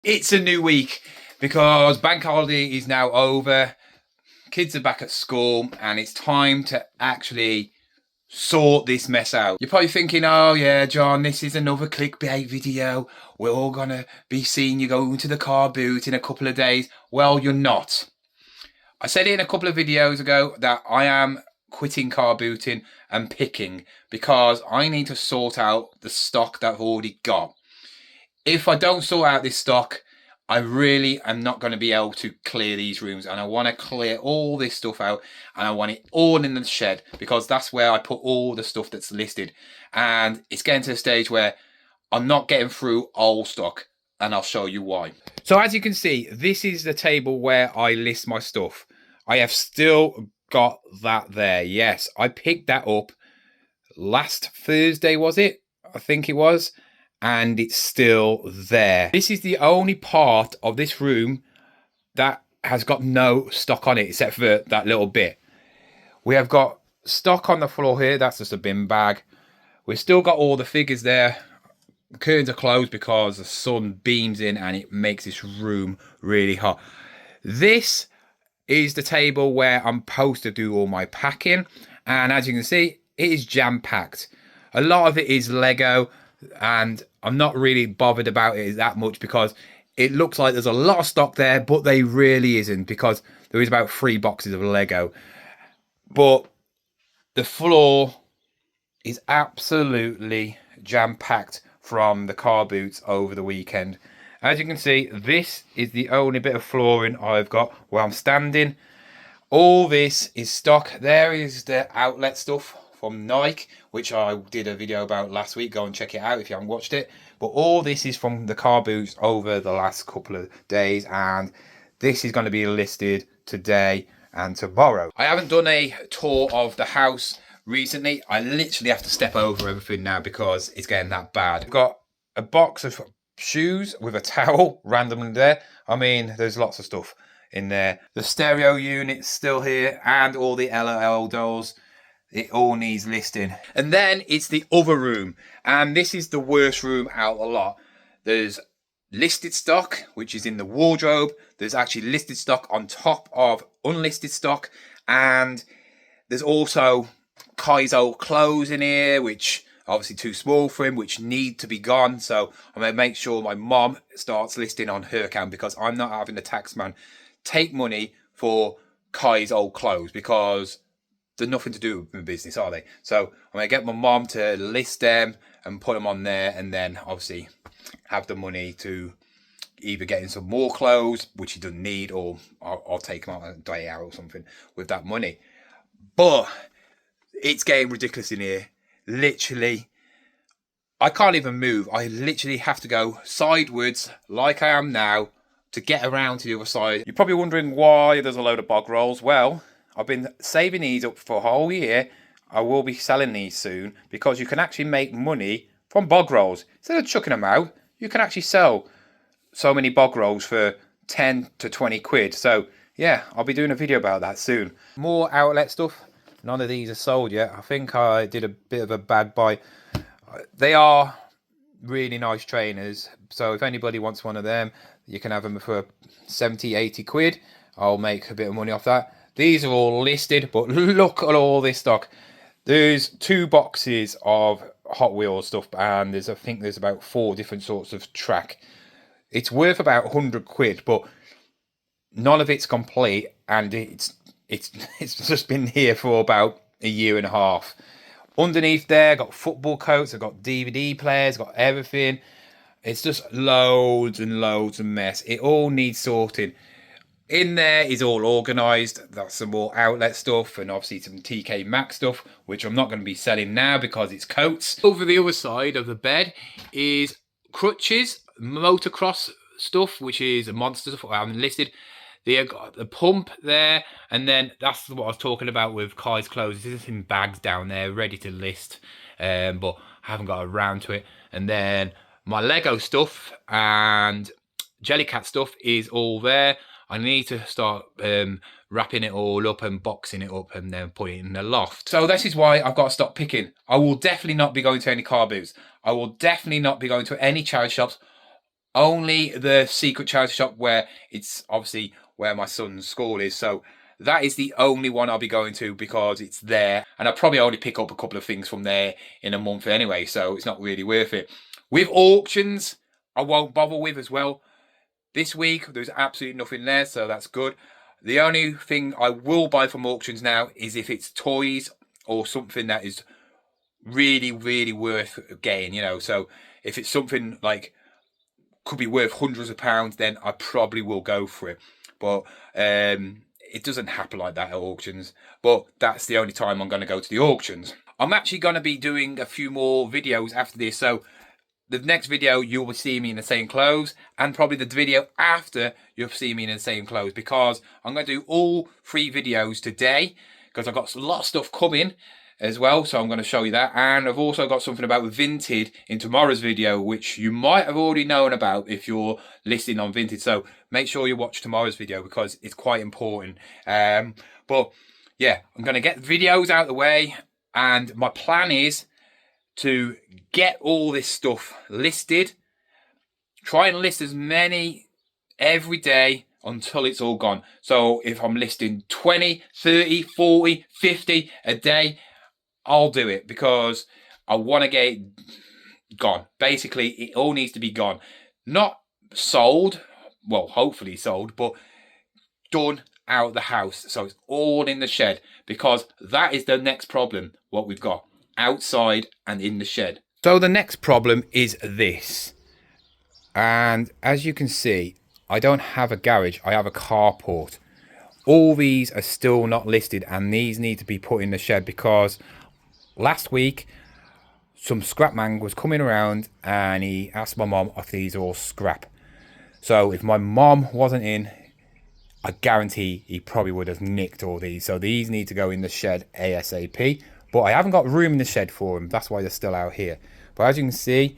It's a new week because bank holiday is now over. Kids are back at school and it's time to actually sort this mess out. You're probably thinking, oh yeah, John, this is another clickbait video. We're all gonna be seeing you going to the car boot in a couple of days. Well, you're not. I said it in a couple of videos ago that I am quitting car booting and picking because I need to sort out the stock that I've already got. If I don't sort out this stock, I really am not going to be able to clear these rooms, and I want to clear all this stuff out and I want it all in the shed because that's where I put all the stuff that's listed, and it's getting to the stage where I'm not getting through old stock, and I'll show you why. So as you can see, this is the table where I list my stuff. I have still got that there. Yes, I picked that up last Thursday, was it? I think it was. And it's still there. This is the only part of this room that has got no stock on it except for that little bit. We have got stock on the floor here. That's just a bin bag. We've still got all the figures there. The curtains are closed because the sun beams in and it makes this room really hot. This is the table where I'm supposed to do all my packing. And as you can see, it is jam-packed. A lot of it is Lego, and I'm not really bothered about it that much because it looks like there's a lot of stock there, but there really isn't because there is about 3 boxes of Lego. But the floor is absolutely jam-packed from the car boots over the weekend. As you can see, this is the only bit of flooring I've got where I'm standing. All this is stock. There is the outlet stuff from Nike, which I did a video about last week. Go and check it out if you haven't watched it. But all this is from the car boots over the last couple of days, and this is going to be listed today and tomorrow. I haven't done a tour of the house recently. I literally have to step over everything now because it's getting that bad. I've got a box of shoes with a towel randomly there. I mean, there's lots of stuff in there. The stereo unit's still here and all the LOL dolls. It all needs listing. And then it's the other room, and this is the worst room out of the lot. There's listed stock, which is in the wardrobe. There's actually listed stock on top of unlisted stock, and there's also Kai's old clothes in here, which obviously too small for him, which need to be gone. So I'm going to make sure my mom starts listing on her account because I'm not having the tax man take money for Kai's old clothes because they're nothing to do with my business, are they? So I'm going to get my mom to list them and put them on there, and then obviously have the money to either get in some more clothes, which he doesn't need, or I'll take him out on a day out or something with that money. But it's getting ridiculous in here. Literally, I can't even move. I literally have to go sideways like I am now to get around to the other side. You're probably wondering why there's a load of bog rolls. Well, I've been saving these up for a whole year. I will be selling these soon because you can actually make money from bog rolls. Instead of chucking them out, you can actually sell so many bog rolls for 10 to 20 quid. So yeah, I'll be doing a video about that soon. More outlet stuff. None of these are sold yet. I think I did a bit of a bad buy. They are really nice trainers. So if anybody wants one of them, you can have them for 70, 80 quid. I'll make a bit of money off that. These are all listed, but look at all this stock. There's 2 boxes of Hot Wheels stuff, and I think there's about 4 different sorts of track. It's worth about 100 quid, but none of it's complete, and it's just been here for about a year and a half. Underneath there, got football coats, I've got DVD players, got everything. It's just loads and loads of mess. It all needs sorting. In there is all organised. That's some more outlet stuff and obviously some TK Maxx stuff, which I'm not going to be selling now because it's coats. Over the other side of the bed is crutches, motocross stuff, which is a monster stuff I haven't listed. They got the pump there, and then that's what I was talking about with Kai's clothes. It's in bags down there, ready to list, but I haven't got around to it. And then my Lego stuff and Jellycat stuff is all there. I need to start wrapping it all up and boxing it up and then putting it in the loft. So this is why I've got to stop picking. I will definitely not be going to any car boots. I will definitely not be going to any charity shops. Only the secret charity shop where it's obviously where my son's school is. So that is the only one I'll be going to because it's there. And I'll probably only pick up a couple of things from there in a month anyway. So it's not really worth it. With auctions, I won't bother with as well. This week, there's absolutely nothing there. So that's good. The only thing I will buy from auctions now is if it's toys or something that is really, really worth getting, you know. So if it's something like could be worth hundreds of pounds, then I probably will go for it. But it doesn't happen like that at auctions. But that's the only time I'm going to go to the auctions. I'm actually going to be doing a few more videos after this. So the next video, you will see me in the same clothes. And probably the video after, you'll see me in the same clothes. Because I'm going to do all 3 videos today. Because I've got a lot of stuff coming as well, so I'm going to show you that. And I've also got something about Vinted in tomorrow's video, which you might have already known about if you're listing on Vinted. So make sure you watch tomorrow's video because it's quite important. But yeah, I'm going to get videos out of the way, and my plan is to get all this stuff listed. Try and list as many every day until it's all gone. So if I'm listing 20, 30, 40, 50 a day, I'll do it because I want to get it gone. Basically, it all needs to be gone. Not sold, well, hopefully sold, but done out of the house. So it's all in the shed because that is the next problem, what we've got outside and in the shed. So the next problem is this. And as you can see, I don't have a garage, I have a carport. All these are still not listed and these need to be put in the shed because last week, some scrap man was coming around and he asked my mom if these are all scrap. So if my mom wasn't in, I guarantee he probably would have nicked all these. So these need to go in the shed ASAP. But I haven't got room in the shed for them. That's why they're still out here. But as you can see,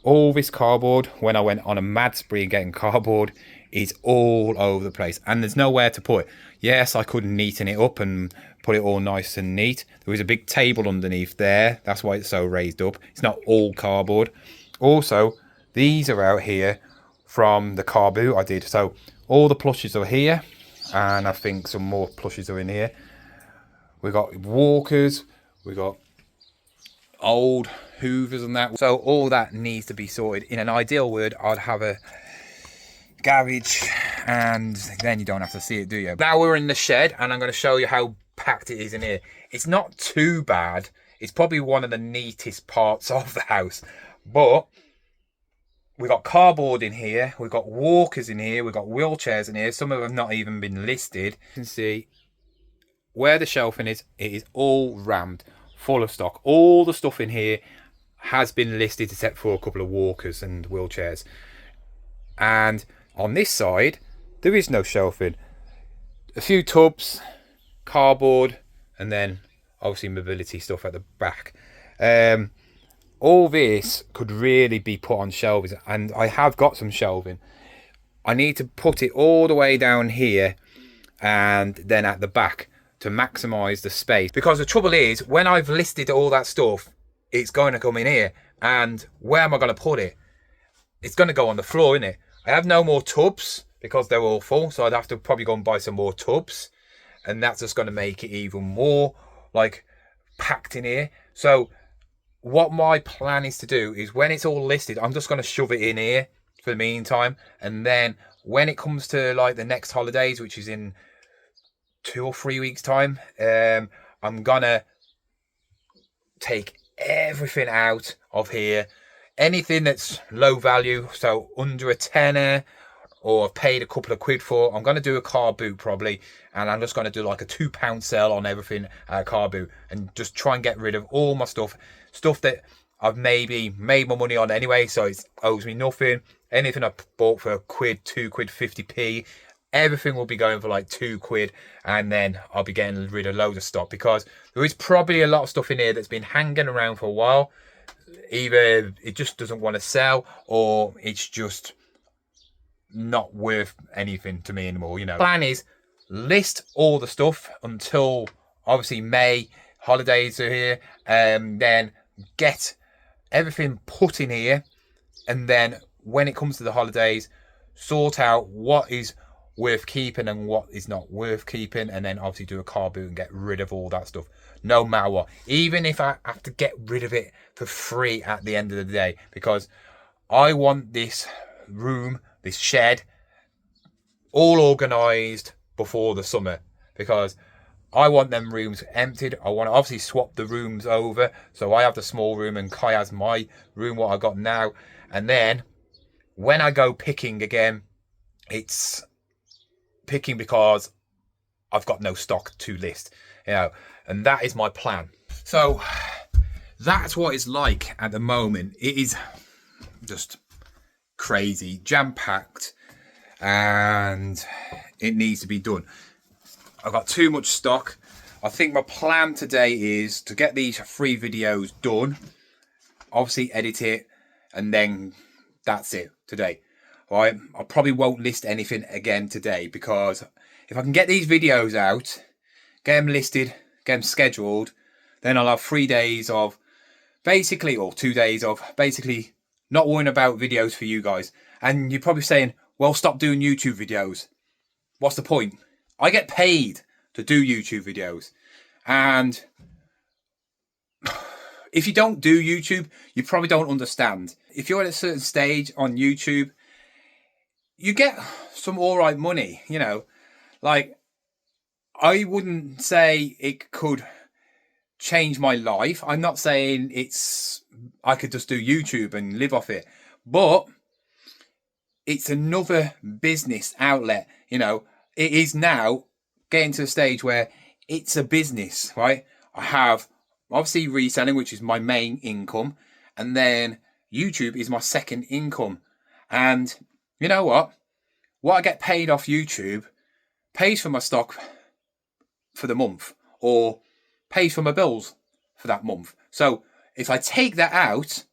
all this cardboard, when I went on a mad spree getting cardboard, is all over the place. And there's nowhere to put it. Yes, I could neaten it up and put it all nice and neat. There is a big table underneath there. That's why it's so raised up. It's not all cardboard. Also, these are out here from the car boot I did. So all the plushes are here. And I think some more plushes are in here. We've got walkers. We've got old hoovers and that. So all that needs to be sorted. In an ideal world, I'd have a garage and then you don't have to see it, do you? Now we're in the shed and I'm going to show you how packed it is in here. It's not too bad. It's probably one of the neatest parts of the house, but we've got cardboard in here, we've got walkers in here, we've got wheelchairs in here. Some of them have not even been listed. You can see where the shelving is, it is all rammed full of stock. All the stuff in here has been listed except for a couple of walkers and wheelchairs. And on this side, there is no shelving. A few tubs, cardboard, and then obviously mobility stuff at the back. All this could really be put on shelves, and I have got some shelving. I need to put it all the way down here and then at the back to maximize the space. Because the trouble is, when I've listed all that stuff, it's going to come in here. And where am I going to put it? It's going to go on the floor, isn't it? I have no more tubs because they're all full, so I'd have to probably go and buy some more tubs, and that's just going to make it even more like packed in here. So what my plan is to do is when it's all listed, I'm just going to shove it in here for the meantime, and then when it comes to like the next holidays, which is in 2 or 3 weeks time, I'm gonna take everything out of here. Anything that's low value, so under a tenner or I've paid a couple of quid for, I'm going to do a car boot probably, and I'm just going to do like a £2 sale on everything at a car boot and just try and get rid of all my stuff that I've maybe made my money on anyway, so it owes me nothing. Anything I bought for a quid, 2 quid, 50p, everything will be going for like 2 quid, and then I'll be getting rid of loads of stock because there is probably a lot of stuff in here that's been hanging around for a while. Either it just doesn't want to sell, or it's just not worth anything to me anymore, you know. Plan is list all the stuff until obviously May, holidays are here, then get everything put in here, and then when it comes to the holidays, sort out what is worth keeping and what is not worth keeping, and then obviously do a car boot and get rid of all that stuff, no matter what, even if I have to get rid of it for free at the end of the day, because I want this room, this shed, all organised before the summer, because I want them rooms emptied. I want to obviously swap the rooms over, so I have the small room and Kai has my room, what I got now. And then when I go picking again, it's picking because I've got no stock to list, and that is my plan. So that's what it's like at the moment. It is just crazy, jam-packed, and it needs to be done. I've got too much stock. I think my plan today is to get these 3 videos done, obviously edit it, and then that's it today. All right, I probably won't list anything again today, because if I can get these videos out, get them listed, get them scheduled, then I'll have 3 days of basically, or 2 days of basically not worrying about videos for you guys. And you're probably saying, well, stop doing YouTube videos. What's the point? I get paid to do YouTube videos. And if you don't do YouTube, you probably don't understand. If you're at a certain stage on YouTube, you get some all right money, Like, I wouldn't say it could change my life. I'm not saying I could just do YouTube and live off it. But it's another business outlet, It is now getting to the stage where it's a business, right? I have obviously reselling, which is my main income, and then YouTube is my second income. And you know what? What I get paid off YouTube pays for my stock for the month, or pays for my bills for that month. So if I take that out,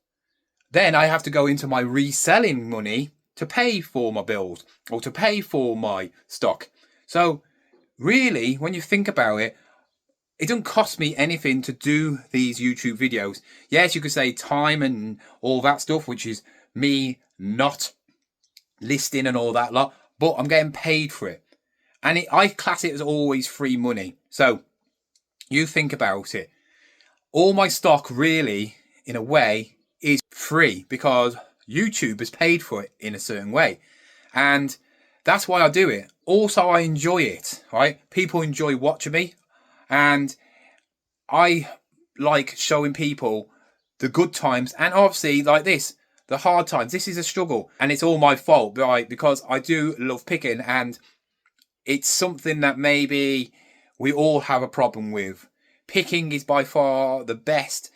then I have to go into my reselling money to pay for my bills or to pay for my stock. So really, when you think about it, it doesn't cost me anything to do these YouTube videos. Yes, you could say time and all that stuff, which is me not listing and all that lot, but I'm getting paid for it. And I class it as always free money. So you think about it. All my stock really, in a way, is free because YouTube has paid for it in a certain way. And that's why I do it. Also, I enjoy it, right? People enjoy watching me. And I like showing people the good times, and obviously like this, the hard times. This is a struggle, and it's all my fault, right? Because I do love picking, and it's something that maybe we all have a problem with. Picking is by far the best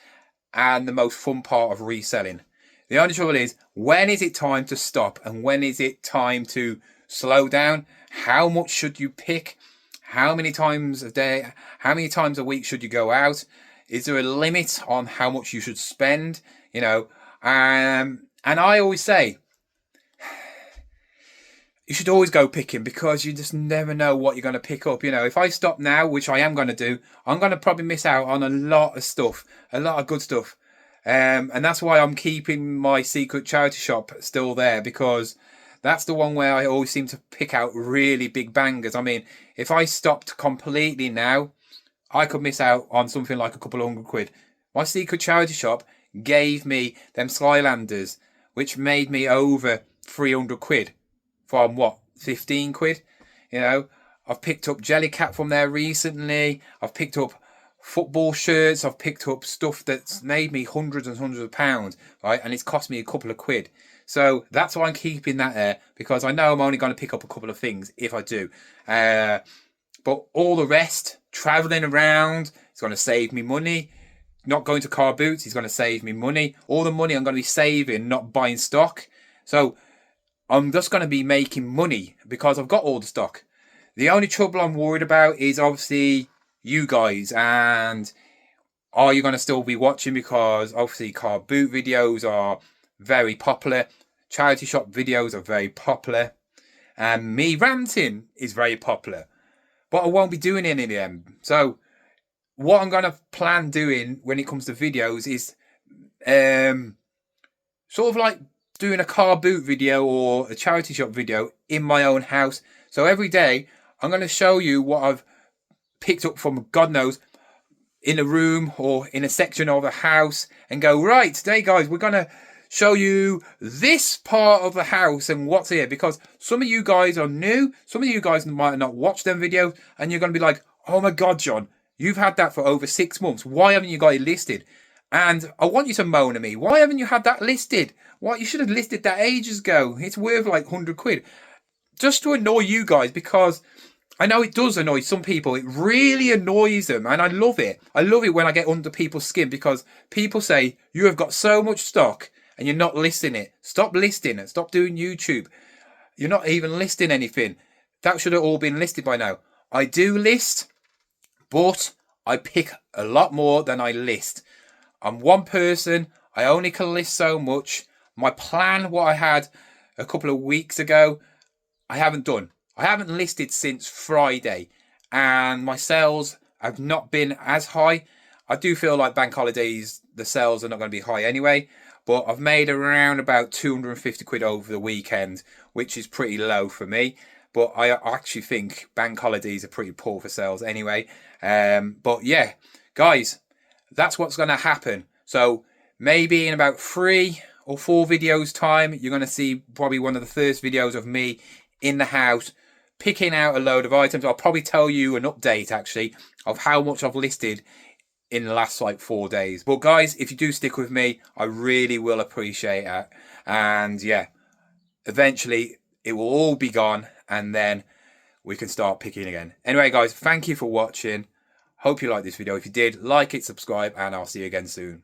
and the most fun part of reselling. The only trouble is, when is it time to stop, and when is it time to slow down? How much should you pick? How many times a day, how many times a week should you go out? Is there a limit on how much you should spend? And I always say, you should always go picking, because you just never know what you're going to pick up. If I stop now, which I am going to do, I'm going to probably miss out on a lot of stuff, a lot of good stuff. And that's why I'm keeping my secret charity shop still there, because that's the one where I always seem to pick out really big bangers. I mean, if I stopped completely now, I could miss out on something like a couple of £100. My secret charity shop gave me them Skylanders, which made me over £300 from what, £15? I've picked up Jellycat from there recently. I've picked up football shirts. I've picked up stuff that's made me hundreds and hundreds of pounds, right? And it's cost me a couple of quid. So that's why I'm keeping that there, because I know I'm only going to pick up a couple of things if I do. But all the rest, traveling around, it's going to save me money. Not going to car boots is going to save me money. All the money I'm going to be saving, not buying stock. So I'm just going to be making money because I've got all the stock. The only trouble I'm worried about is obviously you guys, and are you going to still be watching? Because obviously car boot videos are very popular. Charity shop videos are very popular. And me ranting is very popular. But I won't be doing any of them. So what I'm going to plan doing when it comes to videos is sort of like doing a car boot video or a charity shop video in my own house. So every day I'm going to show you what I've picked up from God knows in a room or in a section of a house and go, right, today guys, we're going to show you this part of the house and what's here, because some of you guys are new, some of you guys might not watch them videos, and you're going to be like, oh my God, John, you've had that for over 6 months. Why haven't you got it listed? And I want you to moan at me. Why haven't you had that listed? What, you should have listed that ages ago. It's worth like 100 quid. Just to annoy you guys, because I know it does annoy some people. It really annoys them, and I love it. I love it when I get under people's skin, because people say, you have got so much stock and you're not listing it. Stop listing it. Stop doing YouTube. You're not even listing anything. That should have all been listed by now. I do list, but I pick a lot more than I list. I'm one person. I only can list so much. My plan, what I had a couple of weeks ago, I haven't done. I haven't listed since Friday, and my sales have not been as high. I do feel like bank holidays, the sales are not going to be high anyway, but I've made around about 250 quid over the weekend, which is pretty low for me. But I actually think bank holidays are pretty poor for sales anyway. But yeah, guys, that's what's going to happen. So maybe in about 3 or 4 videos time, you're going to see probably one of the first videos of me in the house picking out a load of items. I'll probably tell you an update actually of how much I've listed in the last like 4 days. But guys, if you do stick with me, I really will appreciate it. And yeah, eventually it will all be gone, and then we can start picking again. Anyway guys, thank you for watching. Hope you liked this video. If you did, like it, subscribe, and I'll see you again soon.